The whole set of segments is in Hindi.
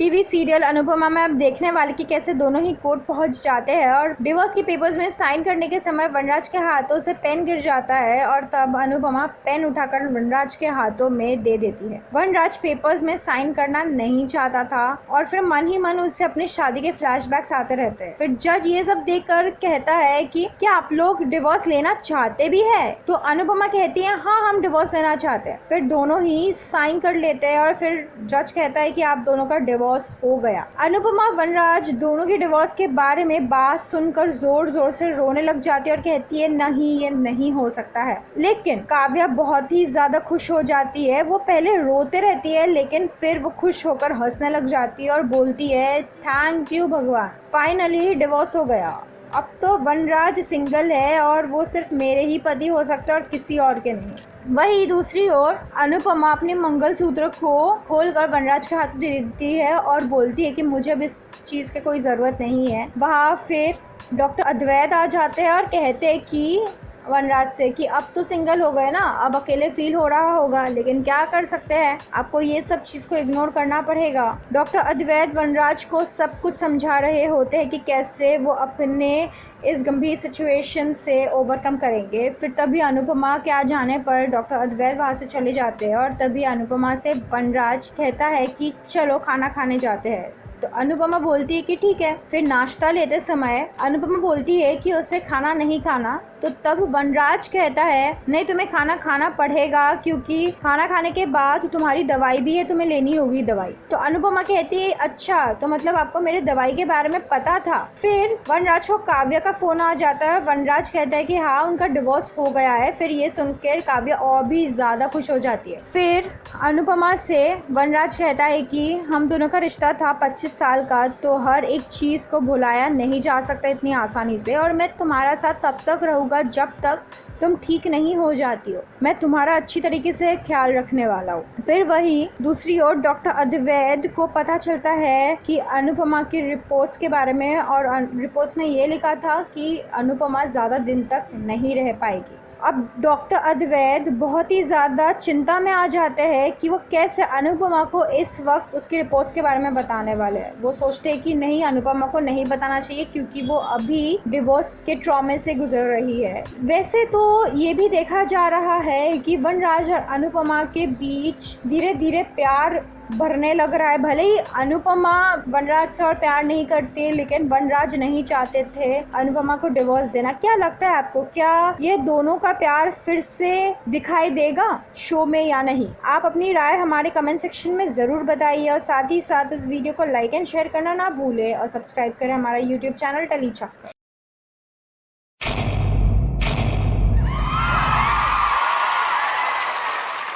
टीवी सीरियल अनुपमा में अब देखने वाले की कैसे दोनों ही कोर्ट पहुंच जाते हैं और डिवोर्स के पेपर्स में साइन करने के समय वनराज के हाथों से पेन गिर जाता है और तब अनुपमा पेन उठाकर वनराज के हाथों में दे देती है। वनराज पेपर्स में साइन करना नहीं चाहता था और फिर मन ही मन उससे अपनी शादी के फ्लैशबैक्स आते रहते हैं। फिर जज ये सब देखकर कहता है कि क्या आप लोग डिवोर्स लेना चाहते भी है? तो अनुपमा कहती है हाँ, हम डिवोर्स लेना चाहते हैं। फिर दोनों ही साइन कर लेते हैं और फिर जज कहता है कि आप दोनों का डिवोर्स हो गया। अनुपमा वनराज दोनों के डिवोर्स के बारे में बात सुनकर जोर जोर से रोने लग जाती है और कहती है नहीं, ये नहीं हो सकता है। लेकिन काव्या बहुत ही ज्यादा खुश हो जाती है। वो पहले रोते रहती है लेकिन फिर वो खुश होकर हंसने लग जाती है और बोलती है थैंक यू भगवान, फाइनली डिवोर्स हो गया। अब तो वनराज सिंगल है और वो सिर्फ मेरे ही पति हो सकते हैं और किसी और के नहीं। वही दूसरी ओर अनुपमा अपने मंगलसूत्र को खोलकर वनराज के हाथ दे देती है और बोलती है कि मुझे अब इस चीज की कोई जरूरत नहीं है। वहाँ फिर डॉक्टर अद्वैत आ जाते हैं और कहते हैं कि वनराज से कि अब तो सिंगल हो गए ना, अब अकेले फील हो रहा होगा, लेकिन क्या कर सकते हैं, आपको ये सब चीज को इग्नोर करना पड़ेगा। डॉक्टर अद्वैत वनराज को सब कुछ समझा रहे होते हैं कि कैसे वो अपने इस गंभीर सिचुएशन से ओवरकम करेंगे। फिर तभी अनुपमा के आ जाने पर डॉक्टर अद्वैत वहाँ से चले जाते हैं और तभी अनुपमा से वनराज कहता है कि चलो खाना खाने जाते हैं। तो अनुपमा बोलती है कि ठीक है। फिर नाश्ता लेते समय अनुपमा बोलती है कि उसे खाना नहीं खाना, तो तब वनराज कहता है नहीं, तुम्हें खाना खाना पड़ेगा क्योंकि खाना खाने के बाद तुम्हारी दवाई भी है, तुम्हें लेनी होगी दवाई। तो अनुपमा कहती है अच्छा, तो मतलब आपको मेरे दवाई के बारे में पता था। फिर वनराज को काव्या का फोन आ जाता है। वनराज कहता है कि हाँ, उनका डिवोर्स हो गया है। फिर ये सुनकर काव्या और भी ज्यादा खुश हो जाती है। फिर अनुपमा से वनराज कहता है कि हम दोनों का रिश्ता था 25 साल का, तो हर एक चीज को भुलाया नहीं जा सकता इतनी आसानी से, और मैं तुम्हारा साथ तब तक रहूंगा जब तक तुम ठीक नहीं हो जाती हो। मैं तुम्हारा अच्छी तरीके से ख्याल रखने वाला हूँ। फिर वही दूसरी ओर डॉक्टर अद्वैत को पता चलता है कि अनुपमा की रिपोर्ट्स के बारे में, और रिपोर्ट्स में ये लिखा था कि अनुपमा ज्यादा दिन तक नहीं रह पाएगी। अब डॉक्टर अद्वैत बहुत ही ज़्यादा चिंता में आ जाते हैं कि वो कैसे अनुपमा को इस वक्त उसकी रिपोर्ट्स के बारे में बताने वाले हैं। वो सोचते हैं कि नहीं, अनुपमा को नहीं बताना चाहिए क्योंकि वो अभी डिवोर्स के ट्रॉमे से गुजर रही है। वैसे तो ये भी देखा जा रहा है कि वनराज और अनुपमा के बीच धीरे धीरे प्यार भरने लग रहा है। भले ही अनुपमा वनराज से और प्यार नहीं करती, लेकिन वनराज नहीं चाहते थे अनुपमा को डिवोर्स देना। क्या लगता है आपको, क्या ये दोनों का प्यार फिर से दिखाई देगा शो में या नहीं? आप अपनी राय हमारे कमेंट सेक्शन में जरूर बताइए और साथ ही साथ इस वीडियो को लाइक एंड शेयर करना ना भूले और सब्सक्राइब करें हमारा यूट्यूब चैनल टली चक्कर।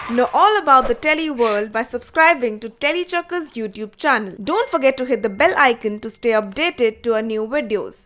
Know all about the Telly world by subscribing to Telly Chakka's YouTube channel. Don't forget to hit the bell icon to stay updated to our new videos.